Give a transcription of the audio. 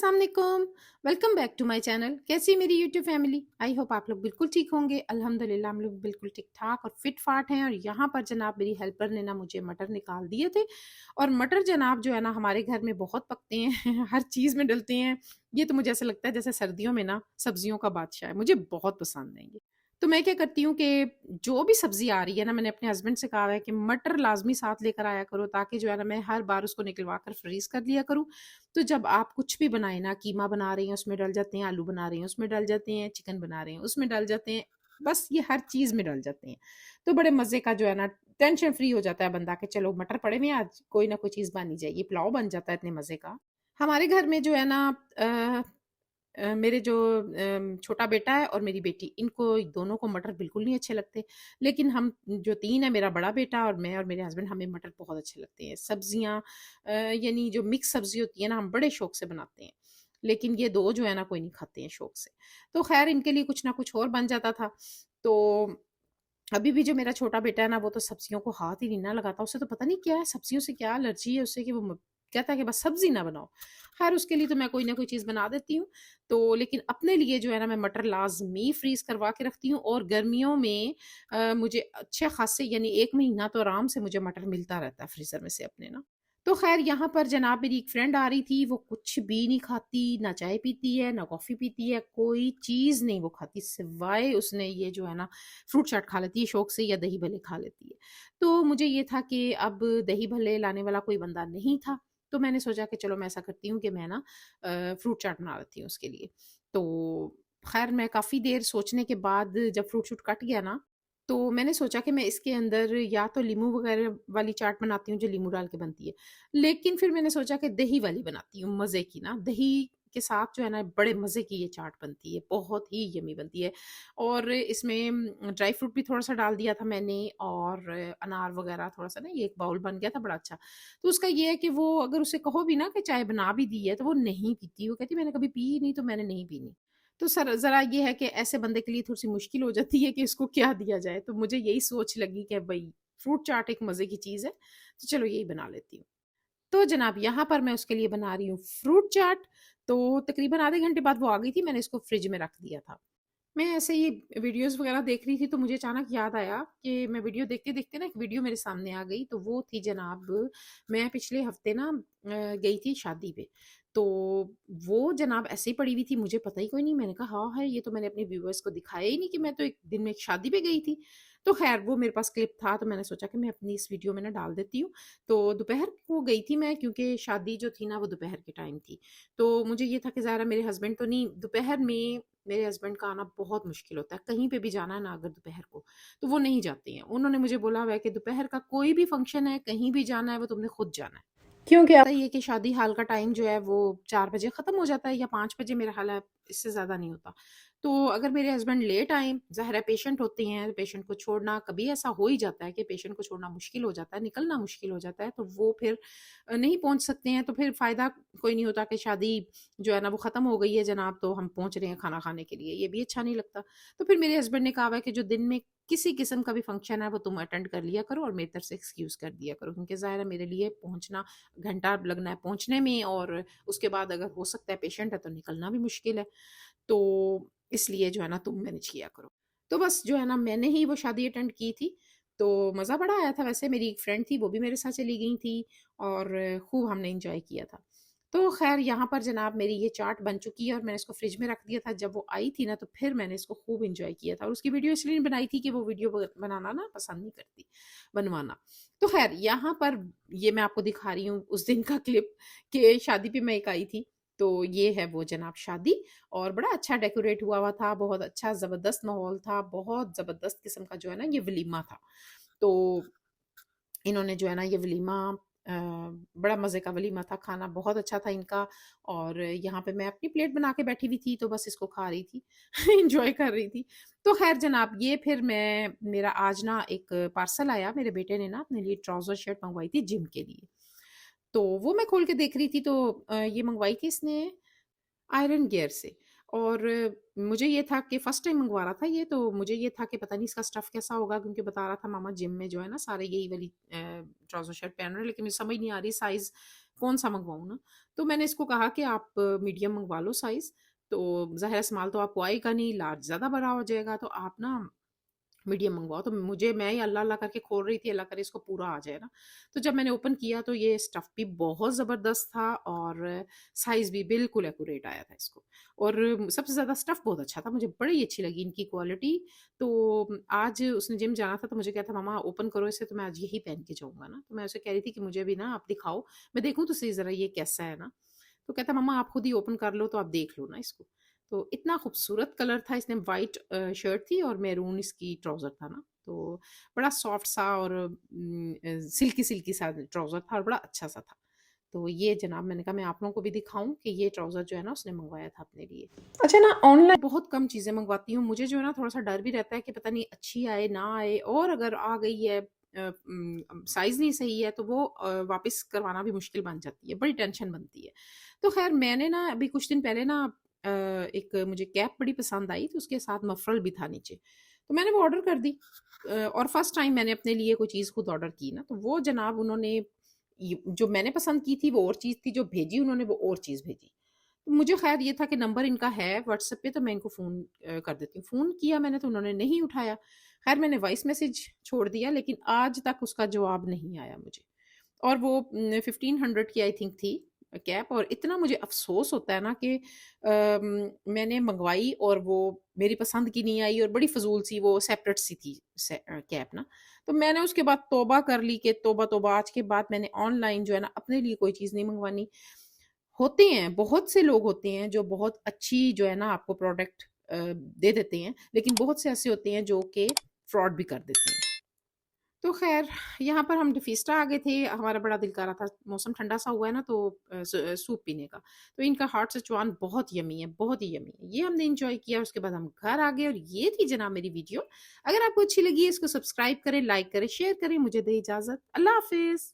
अस्सलाम वालेकुम। Welcome back to my channel. कैसी है मेरी यूट्यूब फैमिली? आई होप आप लोग बिल्कुल ठीक होंगे। अल्हम्दुलिल्लाह हम लोग बिल्कुल ठीक-ठाक और फिट-फाट हैं। और यहाँ पर जनाब मेरी हेल्पर ने ना मुझे मटर निकाल दिए थे। और मटर जनाब जो है ना हमारे घर में बहुत पकते हैं हर चीज़ में डलते हैं। ये तो मुझे ऐसा लगता है जैसे सर्दियों में ना सब्जियों का बादशाह है। मुझे बहुत पसंद है ये। तो मैं क्या करती हूँ कि जो भी सब्ज़ी आ रही है ना, मैंने अपने हस्बैंड से कहा है कि मटर लाज़मी साथ लेकर आया करो, ताकि जो है ना मैं हर बार उसको निकलवा कर फ्रीज़ कर लिया करूँ। तो जब आप कुछ भी बनाएँ ना, कीमा बना रही हैं उसमें डल जाते हैं, आलू बना रही हैं उसमें डल जाते हैं, चिकन बना रहे हैं उसमें डल जाते हैं, बस ये हर चीज़ में डल जाते हैं। तो बड़े मज़े का जो है ना टेंशन फ्री हो जाता है बंदा कि चलो मटर पड़े हुए हैं, आज कोई ना कोई चीज़ बन ही जाएगी, पुलाव बन जाता है इतने मज़े का। हमारे घर में जो है ना अ मेरे जो छोटा बेटा है और मेरी बेटी, इनको दोनों को मटर बिल्कुल नहीं अच्छे लगते। लेकिन हम जो 3 है, मेरा बड़ा बेटा और मैं और मेरे हस्बैंड, हमें मटर बहुत अच्छे लगते हैं। सब्जियाँ यानी जो मिक्स सब्ज़ी होती है ना, हम बड़े शौक से बनाते हैं। लेकिन ये 2 जो है ना कोई नहीं खाते हैं शौक से। तो ख़ैर इनके लिए कुछ ना कुछ और बन जाता था। तो अभी भी जो मेरा छोटा बेटा है ना, वो तो सब्जियों को हाथ ही नहीं ना लगाता। उसे तो पता नहीं क्या है, सब्जियों से क्या एलर्जी है उसे कि वो कहता है कि बस सब्ज़ी ना बनाओ। ख़ैर उसके लिए तो मैं कोई ना कोई चीज़ बना देती हूँ। तो लेकिन अपने लिए जो है ना मैं मटर लाज़मी फ्रीज़ करवा के रखती हूँ। और गर्मियों में मुझे अच्छे ख़ासे यानी 1 महीना तो आराम से मुझे मटर मिलता रहता है फ्रीज़र में से अपने ना। तो ख़ैर यहाँ पर जनाब मेरी एक फ्रेंड आ रही थी, वो कुछ भी नहीं खाती, ना चाय पीती है, ना कॉफ़ी पीती है, कोई चीज़ नहीं वो खाती, सिवाय उसने ये जो है ना फ्रूट चाट खा लेती है शौक से, या दही भल्ले खा लेती है। तो मुझे ये था कि अब दही भल्ले लाने वाला कोई बंदा नहीं था, तो मैंने सोचा कि चलो मैं ऐसा करती हूँ कि मैं ना फ्रूट चाट बना लेती हूँ उसके लिए। तो ख़ैर मैं काफ़ी देर सोचने के बाद जब फ्रूट-शूट कट गया ना, तो मैंने सोचा कि मैं इसके अंदर या तो लीमू वगैरह वाली चाट बनाती हूँ जो लीमू डाल के बनती है। लेकिन फिर मैंने सोचा कि दही वाली बनाती हूँ मज़े की ना, दही के साथ जो है ना बड़े मज़े की ये चाट बनती है, बहुत ही यम्मी बनती है। और इसमें ड्राई फ्रूट भी थोड़ा-सा डाल दिया था मैंने, और अनार वगैरह थोड़ा-सा ना, ये एक बाउल बन गया था बड़ा अच्छा। तो उसका ये है कि वो अगर उसे कहो भी ना कि चाय बना भी दी है, तो वो नहीं पीती। वो कहती मैंने कभी पी ही नहीं, तो मैंने नहीं पीनी। तो ज़रा ये है कि ऐसे बंदे के लिए थोड़ी-सी मुश्किल हो जाती है कि इसको क्या दिया जाए। तो मुझे यही सोच लगी कि भई फ्रूट चाट एक मज़े की चीज़ है, तो चलो यही बना लेती हूँ। तो जनाब यहाँ पर मैं उसके लिए बना रही हूँ फ्रूट चाट। तो तकरीबन आधे घंटे बाद वो आ गई थी, मैंने इसको फ्रिज में रख दिया था। मैं ऐसे ही वीडियोज़ वगैरह देख रही थी, तो मुझे अचानक याद आया कि मैं वीडियो देखते-देखते ना एक वीडियो मेरे सामने आ गई। तो वो थी जनाब, मैं पिछले हफ़्ते ना गई थी शादी पे। तो वो जनाब ऐसे ही पड़ी हुई थी, मुझे पता ही कोई नहीं। मैंने कहा हाँ है, ये तो मैंने अपने व्यूअर्स को दिखाया ही नहीं कि मैं तो एक दिन में एक शादी पे गई थी। तो ख़ैर वो मेरे पास क्लिप था, तो मैंने सोचा कि मैं अपनी इस वीडियो में ना डाल देती हूँ। तो दोपहर को गई थी मैं, क्योंकि शादी जो थी ना वो दोपहर के टाइम थी। तो मुझे ये था कि ज़ाहिर है मेरे हस्बैंड तो नहीं, दोपहर में मेरे हस्बैंड का आना बहुत मुश्किल होता है। कहीं पे भी जाना है ना अगर दोपहर को, तो वो नहीं जाते हैं। उन्होंने मुझे बोला हुआ है कि दोपहर का कोई भी फंक्शन है, कहीं भी जाना है, वो तुमने खुद जाना है। क्योंकि पता ही है कि शादी हाल का टाइम जो है वो 4 बजे ख़त्म हो जाता है, या 5 बजे मेरा ख़्याल है, इससे ज़्यादा नहीं होता। तो अगर मेरे हस्बैंड लेट आए, ज़ाहिर है पेशेंट होते हैं, पेशेंट को छोड़ना कभी ऐसा हो ही जाता है कि पेशेंट को छोड़ना मुश्किल हो जाता है, निकलना मुश्किल हो जाता है, तो वो फिर नहीं पहुँच सकते हैं, तो फिर फ़ायदा कोई नहीं होता कि शादी जो है ना वो ख़त्म हो गई है जनाब, तो हम पहुँच रहे हैं खाना खाने के लिए, ये भी अच्छा नहीं लगता। तो फिर मेरे हस्बैंड ने कहा हुआ है कि जो दिन में किसी किस्म का भी फंक्शन है वो तुम अटेंड कर लिया करो और मेरी तरफ से एक्सक्यूज़ कर दिया करो, क्योंकि ज़ाहिर है मेरे लिए पहुँचना घंटा लगना है पहुँचने में, और उसके बाद अगर हो सकता है पेशेंट है तो निकलना भी मुश्किल है। तो इसलिए जो है ना तुम मैनेज किया करो। तो बस जो है ना मैंने ही वो शादी अटेंड की थी, तो मज़ा बड़ा आया था वैसे। मेरी एक फ्रेंड थी, वो भी मेरे साथ चली गई थी, और खूब हमने एन्जॉय किया था। तो ख़ैर यहाँ पर जनाब मेरी ये चाट बन चुकी है, और मैंने इसको फ्रिज में रख दिया था। जब वो आई थी ना, तो फिर मैंने इसको खूब एन्जॉय किया था, और उसकी वीडियो इसलिए नहीं बनाई थी कि वो वीडियो बनाना ना पसंद नहीं करती, बनवाना। तो ख़ैर यहाँ पर ये मैं आपको दिखा रही हूँ उस दिन का क्लिप, कि शादी पे मैं एक आई थी। तो ये है वो जनाब शादी, और बड़ा अच्छा डेकोरेट हुआ हुआ था, बहुत अच्छा ज़बरदस्त माहौल था, बहुत ज़बरदस्त किस्म का जो है ना ये वलीमा था। तो इन्होंने जो है ना ये वलीमा बड़ा मज़े का वलीमा था, खाना बहुत अच्छा था इनका। और यहाँ पे मैं अपनी प्लेट बना के बैठी हुई थी, तो बस इसको खा रही थी, एन्जॉय कर रही थी। तो ख़ैर जनाब ये फिर मेरा आज ना एक पार्सल आया, मेरे बेटे ने ना अपने लिए ट्राउज़र शर्ट मँगवाई थी जिम के लिए। तो वो मैं खोल के देख रही थी, तो ये मँगवाई थी इसने आयरन गियर से। और मुझे ये था कि फर्स्ट टाइम मंगवा रहा था ये, तो मुझे ये था कि पता नहीं इसका स्टफ़ कैसा होगा, क्योंकि बता रहा था मामा जिम में जो है ना सारे यही वाली ट्राउज़र शर्ट पहन रहे हैं, लेकिन मुझे समझ नहीं आ रही साइज़ कौन-सा मँगवाऊँ ना। तो मैंने इसको कहा कि आप मीडियम मँगवा लो साइज़, तो ज़ाहिर है स्मॉल तो आपको आएगा नहीं, लार्ज ज़्यादा बड़ा हो जाएगा, तो आप ना मीडियम मँगवाओ। तो मैं ही अल्लाह-अल्लाह करके खोल रही थी, अल्लाह करे इसको पूरा आ जाए ना। तो जब मैंने ओपन किया तो ये स्टफ़ भी बहुत ज़बरदस्त था और साइज़ भी बिल्कुल एक्यूरेट आया था इसको। और सबसे ज़्यादा स्टफ़ बहुत अच्छा था, मुझे बड़ी अच्छी लगी इनकी क्वालिटी। तो आज उसने जिम जाना था तो मुझे कहा था मम्मा ओपन करो इसे, तो मैं आज यही पहन के जाऊँगा ना। तो मैं उसे कह रही थी कि मुझे भी ना आप दिखाओ, मैं देखूँ तो सही ज़रा ये कैसा है ना। तो कहता मम्मा आप खुद ही ओपन कर लो तो आप देख लो ना इसको। तो इतना खूबसूरत कलर था, इसने व्हाइट शर्ट थी और मैरून इसकी ट्राउज़र था ना, तो बड़ा सॉफ्ट सा और सिल्की-सिल्की सा ट्राउज़र था और बड़ा अच्छा-सा था। तो ये जनाब मैंने कहा मैं आप लोगों को भी दिखाऊँ कि ये ट्राउज़र जो है ना उसने मँगवाया था अपने लिए। अच्छा ना, ऑनलाइन बहुत कम चीज़ें मँगवाती हूँ, मुझे जो है ना थोड़ा-सा डर भी रहता है कि पता नहीं अच्छी आए, ना आए, और अगर आ गई है साइज़ नहीं सही है तो वो वापस करवाना भी मुश्किल बन जाती है, बड़ी टेंशन बनती है। तो ख़ैर मैंने ना अभी कुछ दिन पहले ना एक मुझे कैप बड़ी पसंद आई, तो उसके साथ मफ़रल भी था नीचे, तो मैंने वो ऑर्डर कर दी। और फर्स्ट टाइम मैंने अपने लिए कोई चीज़ खुद ऑर्डर की ना, तो वो जनाब उन्होंने जो मैंने पसंद की थी वो और चीज़ थी, जो भेजी उन्होंने वो और चीज़ भेजी। तो मुझे ख़ैर ये था कि नंबर इनका है व्हाट्सएप पे, तो मैं इनको फ़ोन कर देती हूँ। फ़ोन किया मैंने तो उन्होंने नहीं उठाया। ख़ैर मैंने वॉइस मैसेज छोड़ दिया, लेकिन आज तक उसका जवाब नहीं आया मुझे। और वो 1500 की आई थिंक थी कैप, और इतना मुझे अफ़सोस होता है ना कि मैंने मँगवाई और वो मेरी पसंद की नहीं आई और बड़ी फ़िज़ूल सी वो सेपरेट सी थी कैप ना। तो मैंने उसके बाद तौबा कर ली कि तौबा तौबा, आज के बाद मैंने ऑनलाइन जो है ना अपने लिए कोई चीज़ नहीं मँगवानी। होते हैं, बहुत से लोग होते हैं जो बहुत अच्छी जो है ना आपको प्रोडक्ट दे देते हैं, लेकिन बहुत से ऐसे होते हैं जो कि फ्रॉड भी कर देते हैं। तो ख़ैर यहाँ पर हम डिफीस्टा आ गए थे, हमारा बड़ा दिल कर रहा था, मौसम ठंडा-सा हुआ है ना तो सूप पीने का। तो इनका हॉट सिचुआन बहुत यम्मी है, बहुत ही यम्मी है। ये हमने एन्जॉय किया, उसके बाद हम घर आ गए और ये थी जनाब मेरी वीडियो। अगर आपको अच्छी लगी है इसको सब्सक्राइब करें, लाइक करें, शेयर करें। मुझे दें इजाज़त। अल्लाह हाफ़िज़।